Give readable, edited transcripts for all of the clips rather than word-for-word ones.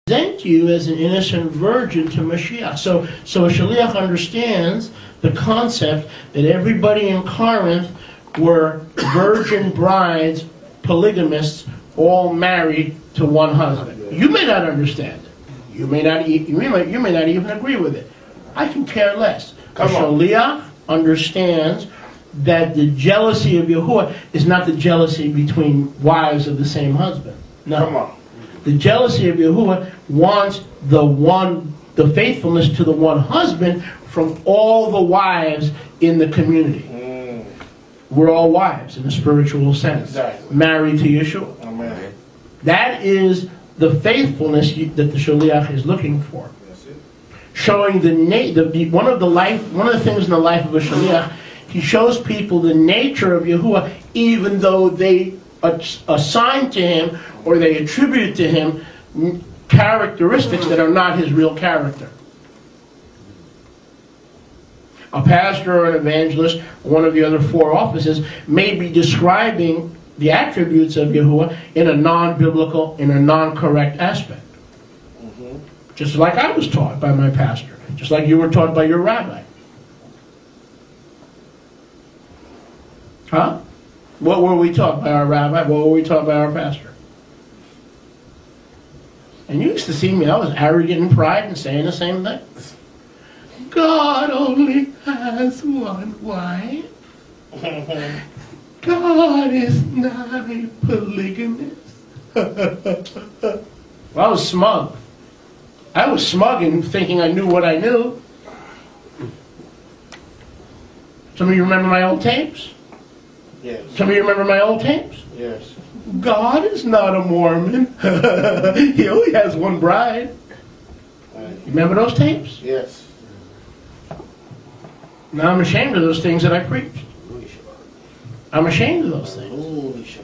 present you as an innocent virgin to Mashiach. So a Shaliach understands the concept that everybody in Corinth were virgin brides, polygamists, all married to one husband. You may not understand it. You may not even agree with it. I can care less. A Shaliach understands that the jealousy of Yahuwah is not the jealousy between wives of the same husband. No. Come on. The jealousy of Yahuwah wants the faithfulness to the one husband from all the wives in the community. We're all wives in a spiritual sense. Exactly. Married to Yeshua. Amen. That is the faithfulness that the Shaliach is looking for. Showing one of the things in the life of a Shaliach, he shows people the nature of Yahuwah, even though they assign to him or they attribute to him characteristics that are not his real character. A pastor or an evangelist, one of the other four offices, may be describing the attributes of Yahuwah in a non-biblical, in a non-correct aspect. Just like I was taught by my pastor. Just like you were taught by your rabbi. Huh? What were we taught by our rabbi? What were we taught by our pastor? And you used to see me, I was arrogant in pride and saying the same thing. God only has one wife. God is not a polygamist. Well, I was smug. I was smug in thinking I knew what I knew. Some of you remember my old tapes? Yes. Some of you remember my old tapes? Yes. God is not a Mormon. He only has one bride. You remember those tapes? Yes. Now I'm ashamed of those things that I preached. I'm ashamed of those things.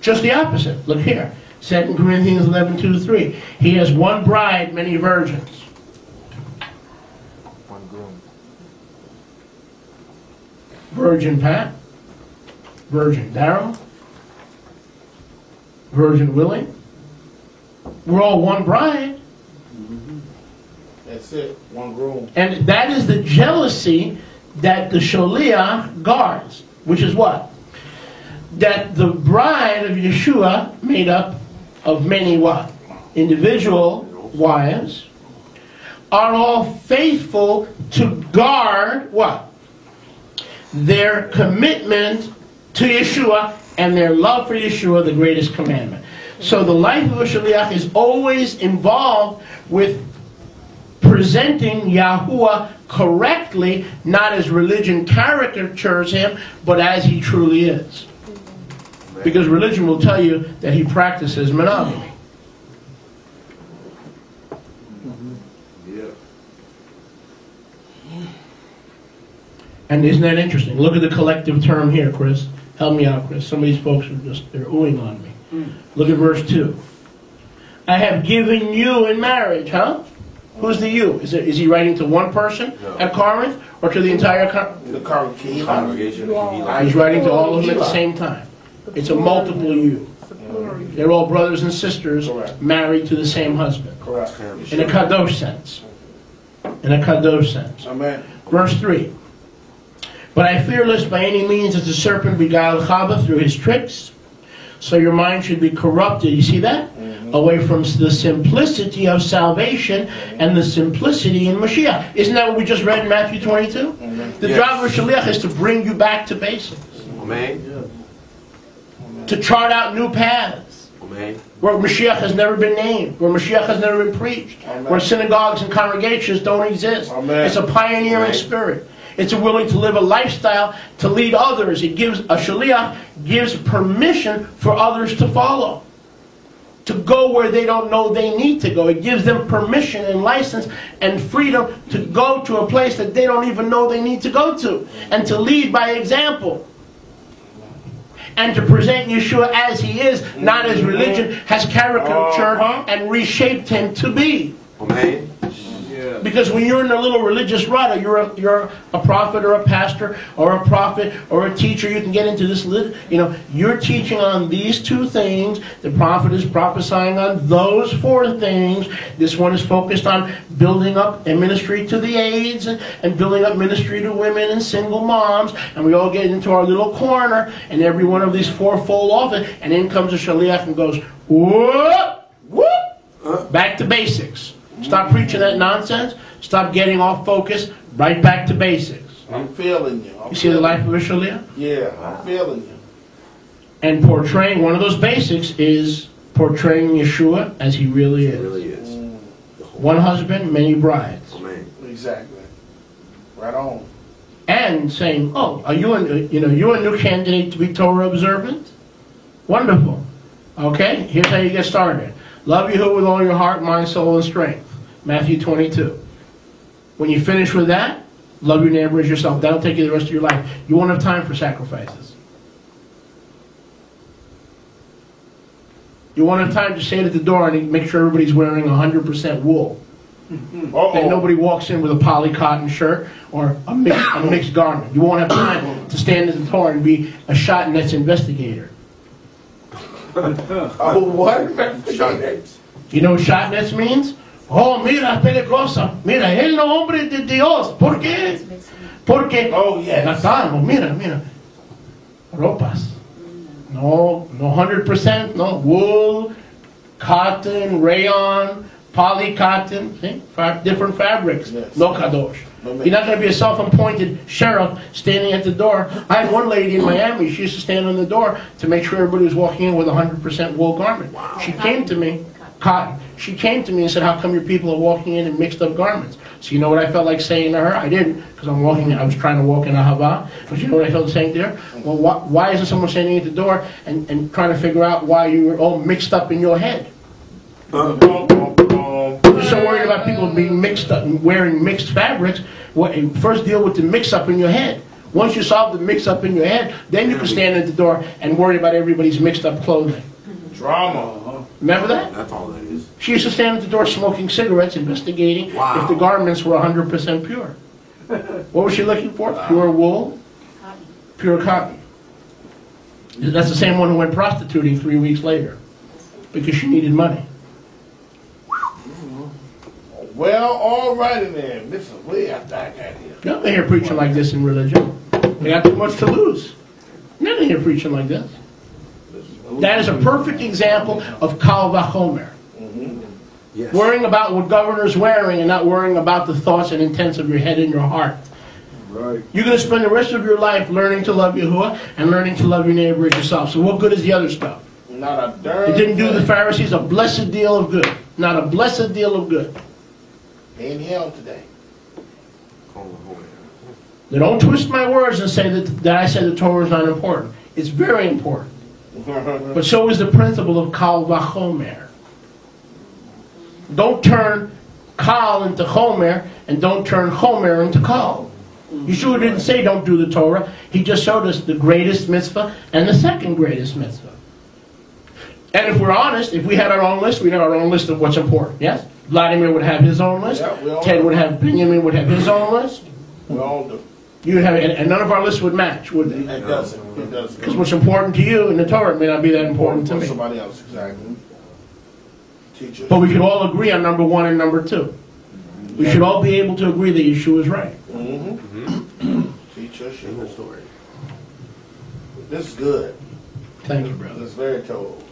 Just the opposite. Look here. 2 Corinthians 11:2-3. He has one bride, many virgins. One groom. Virgin Pat. Virgin Daryl. Virgin Willie. We're all one bride. That's it. One groom. And that is the jealousy that the Shaliach guards. Which is what? That the bride of Yeshua, made up of many what? Individual wives, are all faithful to guard what? Their commitment to Yeshua and their love for Yeshua, the greatest commandment. So the life of a Shaliach is always involved with presenting Yahuwah correctly, not as religion caricatures him, but as he truly is. Because religion will tell you that he practices monogamy. And isn't that interesting? Look at the collective term here, Chris. Help me out, Chris. Some of these folks are they're oohing on me. Look at verse 2. I have given you in marriage, huh? Who's the you? Is he writing to one person at Corinth or to the entire congregation? He's writing to all of them at the same time. It's a multiple you. They're all brothers and sisters married to the same husband. Correct. In a kadosh sense. In a kadosh sense. Amen. Verse 3. But I fear lest by any means as the serpent beguiled Chava through his tricks, so your mind should be corrupted. You see that? Away from the simplicity of salvation and the simplicity in Mashiach. Isn't that what we just read in Matthew 22? The job of a Shaliach is to bring you back to basics. Amen. To chart out new paths. Amen. Where Mashiach has never been named. Where Mashiach has never been preached. Where synagogues and congregations don't exist. It's a pioneering spirit. It's a willing to live a lifestyle to lead others. It gives a Shaliach gives permission for others to follow. To go where they don't know they need to go. It gives them permission and license and freedom to go to a place that they don't even know they need to go to. And to lead by example. And to present Yeshua as he is, not as religion has caricatured and reshaped him to be. Amen. Because when you're in a little religious rut, or you're a prophet or a pastor or a prophet or a teacher, you can get into this, you're teaching on these two things. The prophet is prophesying on those four things. This one is focused on building up a ministry to the AIDS and building up ministry to women and single moms. And we all get into our little corner, and every one of these four fall off it, and in comes a shaliach and goes, whoop, whoop, back to basics. Stop preaching that nonsense. Stop getting off focus. Right back to basics. I'm feeling you. You see the life of a shaliach? Yeah, I'm feeling you. And portraying, one of those basics is portraying Yeshua as he really is. It really is. One husband, many brides. Amen. Exactly. Right on. And saying, oh, are you you a new candidate to be Torah observant? Wonderful. Okay, here's how you get started. Love Yahuwah with all your heart, mind, soul, and strength. Matthew 22. When you finish with that, love your neighbor as yourself. That'll take you the rest of your life. You won't have time for sacrifices. You won't have time to stand at the door and make sure everybody's wearing 100% wool. That nobody walks in with a poly cotton shirt or a mixed garment. You won't have time to stand at the door and be a shot nets investigator. Oh, what? Shot names. You know what shot nets means? Oh, mira, peligrosa. Mira, él no hombre de Dios. ¿Por qué? Porque Oh, yes. Natano, mira. Ropas. No 100%, no. Wool, cotton, rayon, poly cotton, see? Different fabrics. Yes. No kadosh. You're not going to be a self-appointed sheriff standing at the door. I had one lady in Miami, she used to stand on the door to make sure everybody was walking in with a 100% wool garment. Wow. She came to me, cotton. She came to me and said, how come your people are walking in mixed up garments? So you know what I felt like saying to her? I didn't, because I was trying to walk in a hava. But you know what I felt saying to her? Well, why isn't someone standing at the door and trying to figure out why you were all mixed up in your head? You're so worried about people being mixed up and wearing mixed fabrics. First deal with the mix-up in your head. Once you solve the mix-up in your head, then you can stand at the door and worry about everybody's mixed-up clothing. Drama. Remember that? That's all that is. She used to stand at the door smoking cigarettes, investigating if the garments were 100% pure. What was she looking for? Pure wool, pure cotton. That's the same one who went prostituting 3 weeks later because she needed money. Well, all righty then. This is way after I got here. You're not here preaching like this in religion. They got too much to lose. You're not here preaching like this. That is a perfect example of Kal Vachomer. Yes. Worrying about what governor's wearing and not worrying about the thoughts and intents of your head and your heart. Right. You're going to spend the rest of your life learning to love Yahuwah and learning to love your neighbor as yourself. So what good is the other stuff? Not a darn It didn't do the thing. Pharisees a blessed deal of good. Not a blessed deal of good. In hell today. Now don't twist my words and say that I said the Torah is not important. It's very important. But so is the principle of Kal Vachomer. Don't turn Kal into Chomer, and don't turn Chomer into Kal. Yeshua didn't say don't do the Torah. He just showed us the greatest mitzvah and the second greatest mitzvah. And if we're honest, if we had our own list, we'd have our own list of what's important. Yes? Vladimir would have his own list. Yeah, we all Ted do. would have, Benjamin would have his own list. We all do. You would have, and none of our lists would match, would they? It doesn't. It doesn't. Because what's important to you in the Torah may not be that important to For me. somebody else, exactly. Teacher. But we could all agree on number 1 and number 2. We should all be able to agree that Yeshua is right. Teach us In the your story. This is good. Thank you, brother. This is very told.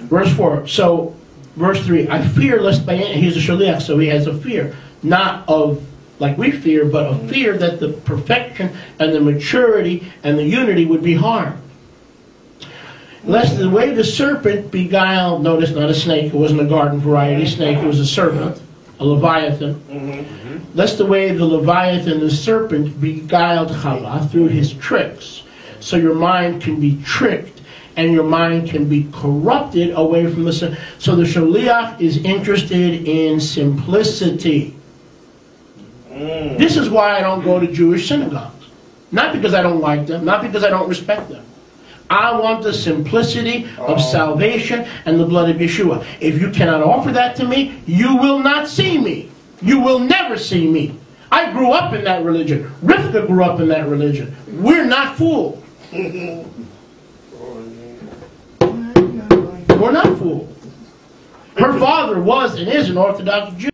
Verse 4. So, verse 3. I fear lest by any... He's a shaliach, so he has a fear. Not of, like we fear, but a fear that the perfection and the maturity and the unity would be harmed. Lest the way the serpent beguiled... Notice, not a snake. It wasn't a garden variety snake. It was a serpent. A leviathan. Lest the way the leviathan, the serpent, beguiled Chava through his tricks. So your mind can be tricked and your mind can be corrupted away from the... So the shaliach is interested in simplicity. This is why I don't go to Jewish synagogues. Not because I don't like them, not because I don't respect them. I want the simplicity of salvation and the blood of Yeshua. If you cannot offer that to me, you will not see me. You will never see me. I grew up in that religion. Rivka grew up in that religion. We're not fooled. We're not fooled. Her father was and is an Orthodox Jew.